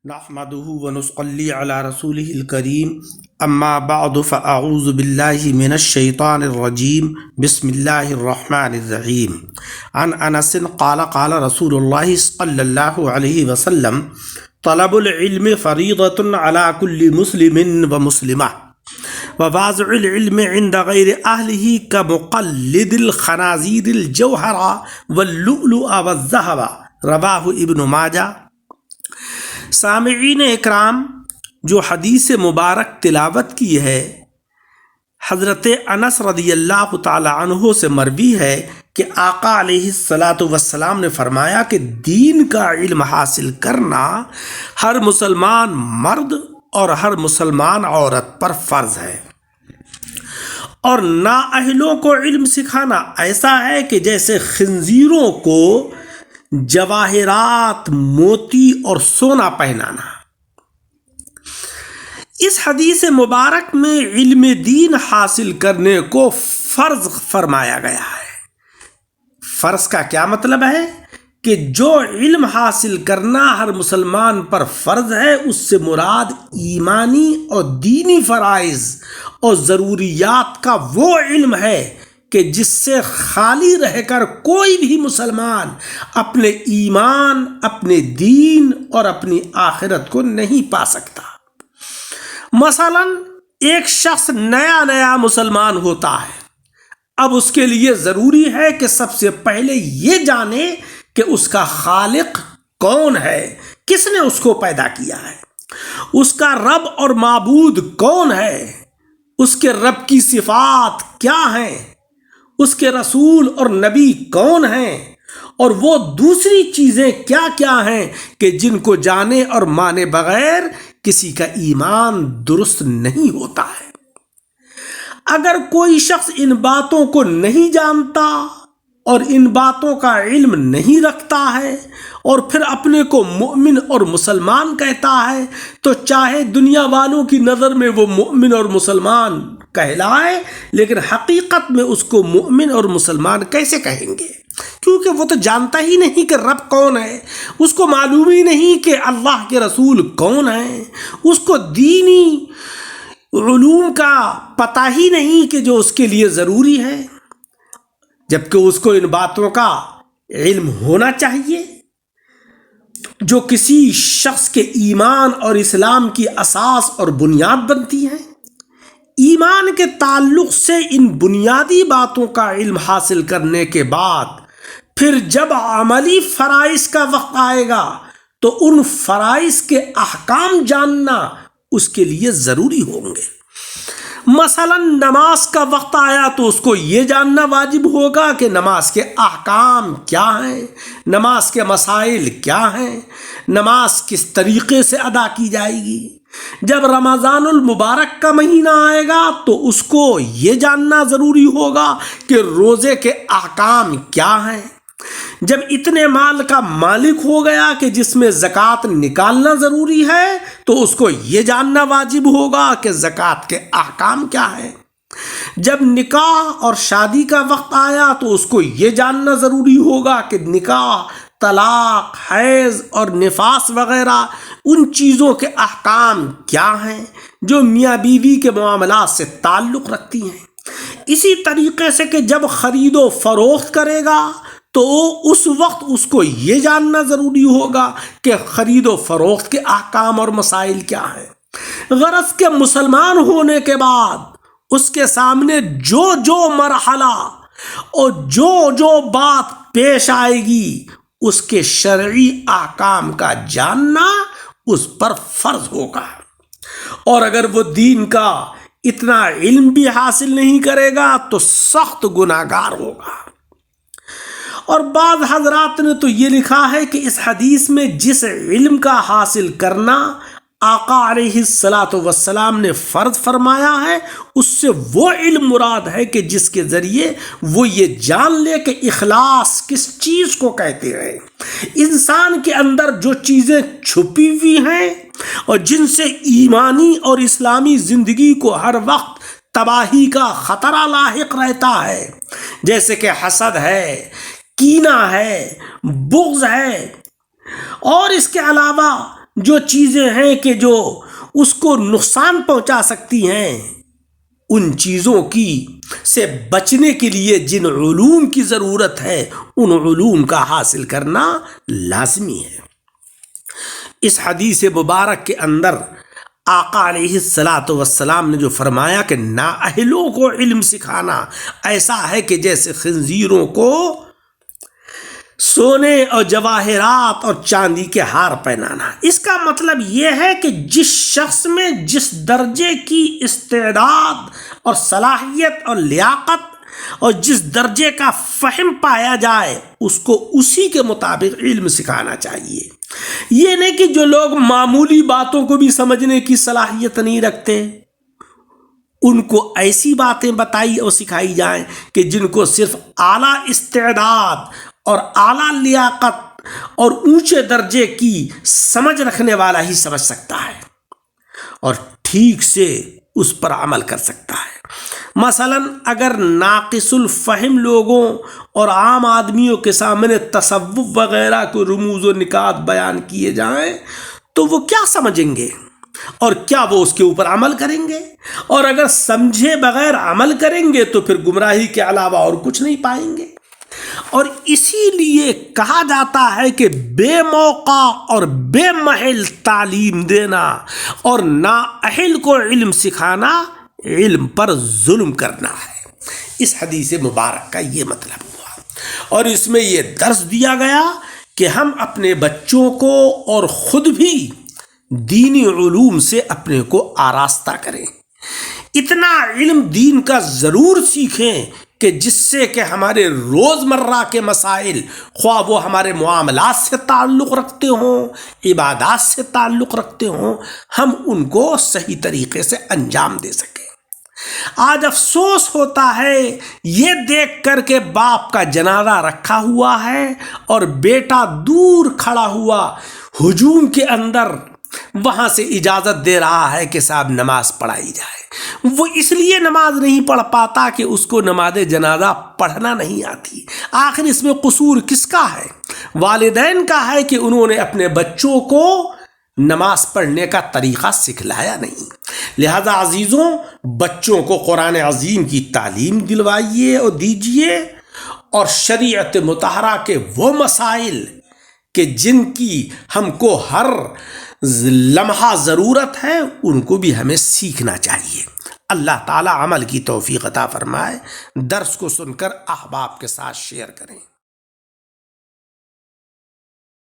نحمده ونصلي على رسوله الكريم اما بعد فاعوذ بالله من الشيطان الرجيم بسم الله الرحمن الرحيم عن انس قال قال رسول الله صلى الله عليه وسلم طلب العلم فريضة على كل مسلم ومسلمة ووازع العلم عند غير أهله كمقلد الخنازير الجوهر واللؤلؤ والذهب رواه ابن ماجہ۔ سامعین اکرام، جو حدیث مبارک تلاوت کی ہے حضرت انس رضی اللہ تعالی عنہ سے مروی ہے کہ آقا علیہ الصلاۃ والسلام نے فرمایا کہ دین کا علم حاصل کرنا ہر مسلمان مرد اور ہر مسلمان عورت پر فرض ہے، اور نااہلوں کو علم سکھانا ایسا ہے کہ جیسے خنزیروں کو جواہرات، موتی اور سونا پہنانا۔ اس حدیث مبارک میں علم دین حاصل کرنے کو فرض فرمایا گیا ہے۔ فرض کا کیا مطلب ہے؟ کہ جو علم حاصل کرنا ہر مسلمان پر فرض ہے، اس سے مراد ایمانی اور دینی فرائض اور ضروریات کا وہ علم ہے کہ جس سے خالی رہ کر کوئی بھی مسلمان اپنے ایمان، اپنے دین اور اپنی آخرت کو نہیں پا سکتا۔ مثلا ایک شخص نیا مسلمان ہوتا ہے، اب اس کے لیے ضروری ہے کہ سب سے پہلے یہ جانے کہ اس کا خالق کون ہے، کس نے اس کو پیدا کیا ہے، اس کا رب اور معبود کون ہے، اس کے رب کی صفات کیا ہیں، اس کے رسول اور نبی کون ہیں، اور وہ دوسری چیزیں کیا کیا ہیں کہ جن کو جانے اور مانے بغیر کسی کا ایمان درست نہیں ہوتا ہے۔ اگر کوئی شخص ان باتوں کو نہیں جانتا اور ان باتوں کا علم نہیں رکھتا ہے اور پھر اپنے کو مؤمن اور مسلمان کہتا ہے، تو چاہے دنیا والوں کی نظر میں وہ مؤمن اور مسلمان کہلائے، لیکن حقیقت میں اس کو مؤمن اور مسلمان کیسے کہیں گے؟ کیونکہ وہ تو جانتا ہی نہیں کہ رب کون ہے، اس کو معلوم ہی نہیں کہ اللہ کے رسول کون ہیں، اس کو دینی علوم کا پتہ ہی نہیں کہ جو اس کے لیے ضروری ہے، جبکہ اس کو ان باتوں کا علم ہونا چاہیے جو کسی شخص کے ایمان اور اسلام کی اساس اور بنیاد بنتی ہیں۔ ایمان کے تعلق سے ان بنیادی باتوں کا علم حاصل کرنے کے بعد پھر جب عملی فرائض کا وقت آئے گا تو ان فرائض کے احکام جاننا اس کے لیے ضروری ہوں گے۔ مثلا نماز کا وقت آیا تو اس کو یہ جاننا واجب ہوگا کہ نماز کے احکام کیا ہیں، نماز کے مسائل کیا ہیں، نماز کس طریقے سے ادا کی جائے گی۔ جب رمضان المبارک کا مہینہ آئے گا تو اس کو یہ جاننا ضروری ہوگا کہ روزے کے احکام کیا ہیں۔ جب اتنے مال کا مالک ہو گیا کہ جس میں زکوٰۃ نکالنا ضروری ہے تو اس کو یہ جاننا واجب ہوگا کہ زکوٰۃ کے احکام کیا ہیں۔ جب نکاح اور شادی کا وقت آیا تو اس کو یہ جاننا ضروری ہوگا کہ نکاح، طلاق، حیض اور نفاس وغیرہ ان چیزوں کے احکام کیا ہیں جو میاں بیوی کے معاملات سے تعلق رکھتی ہیں۔ اسی طریقے سے کہ جب خرید و فروخت کرے گا تو اس وقت اس کو یہ جاننا ضروری ہوگا کہ خرید و فروخت کے احکام اور مسائل کیا ہیں۔ غرض کہ مسلمان ہونے کے بعد اس کے سامنے جو مرحلہ اور جو بات پیش آئے گی اس کے شرعی احکام کا جاننا اس پر فرض ہوگا، اور اگر وہ دین کا اتنا علم بھی حاصل نہیں کرے گا تو سخت گناہگار ہوگا۔ اور بعض حضرات نے تو یہ لکھا ہے کہ اس حدیث میں جس علم کا حاصل کرنا آقا علیہ الصلاۃ والسلام نے فرض فرمایا ہے اس سے وہ علم مراد ہے کہ جس کے ذریعے وہ یہ جان لے کہ اخلاص کس چیز کو کہتے ہیں، انسان کے اندر جو چیزیں چھپی ہوئی ہیں اور جن سے ایمانی اور اسلامی زندگی کو ہر وقت تباہی کا خطرہ لاحق رہتا ہے، جیسے کہ حسد ہے، کینہ ہے، بغض ہے، اور اس کے علاوہ جو چیزیں ہیں کہ جو اس کو نقصان پہنچا سکتی ہیں، ان چیزوں کی سے بچنے کے لیے جن علوم کی ضرورت ہے ان علوم کا حاصل کرنا لازمی ہے۔ اس حدیث مبارک کے اندر آقا علیہ الصلاۃ والسلام نے جو فرمایا کہ نااہلوں کو علم سکھانا ایسا ہے کہ جیسے خنزیروں کو سونے اور جواہرات اور چاندی کے ہار پہنانا۔ اس کا مطلب یہ ہے کہ جس شخص میں جس درجے کی استعداد اور صلاحیت اور لیاقت اور جس درجے کا فہم پایا جائے اس کو اسی کے مطابق علم سکھانا چاہیے۔ یہ نہیں کہ جو لوگ معمولی باتوں کو بھی سمجھنے کی صلاحیت نہیں رکھتے ان کو ایسی باتیں بتائی اور سکھائی جائیں کہ جن کو صرف اعلیٰ استعداد اور اعلیٰ لیاقت اور اونچے درجے کی سمجھ رکھنے والا ہی سمجھ سکتا ہے اور ٹھیک سے اس پر عمل کر سکتا ہے۔ مثلا اگر ناقص الفہم لوگوں اور عام آدمیوں کے سامنے تصوف وغیرہ کو رموز و نکات بیان کیے جائیں تو وہ کیا سمجھیں گے اور کیا وہ اس کے اوپر عمل کریں گے؟ اور اگر سمجھے بغیر عمل کریں گے تو پھر گمراہی کے علاوہ اور کچھ نہیں پائیں گے۔ اور اسی لیے کہا جاتا ہے کہ بے موقع اور بے محل تعلیم دینا اور نااہل کو علم سکھانا علم پر ظلم کرنا ہے۔ اس حدیث مبارک کا یہ مطلب ہوا اور اس میں یہ درس دیا گیا کہ ہم اپنے بچوں کو اور خود بھی دینی علوم سے اپنے کو آراستہ کریں، اتنا علم دین کا ضرور سیکھیں کہ جس سے کہ ہمارے روزمرہ کے مسائل خواہ وہ ہمارے معاملات سے تعلق رکھتے ہوں، عبادات سے تعلق رکھتے ہوں، ہم ان کو صحیح طریقے سے انجام دے سکیں۔ آج افسوس ہوتا ہے یہ دیکھ کر کے باپ کا جنازہ رکھا ہوا ہے اور بیٹا دور کھڑا ہوا ہجوم کے اندر وہاں سے اجازت دے رہا ہے کہ صاحب نماز پڑھائی جائے۔ وہ اس لیے نماز نہیں پڑھ پاتا کہ اس کو نماز جنازہ پڑھنا نہیں آتی۔ آخر اس میں قصور کس کا ہے؟ والدین کا ہے کہ انہوں نے اپنے بچوں کو نماز پڑھنے کا طریقہ سکھلایا نہیں۔ لہذا عزیزوں، بچوں کو قرآن عظیم کی تعلیم دلوائیے اور دیجیے اور شریعت مطہرہ کے وہ مسائل کہ جن کی ہم کو ہر لمحہ ضرورت ہے ان کو بھی ہمیں سیکھنا چاہیے۔ اللہ تعالی عمل کی توفیق عطا فرمائے۔ درس کو سن کر احباب کے ساتھ شیئر کریں۔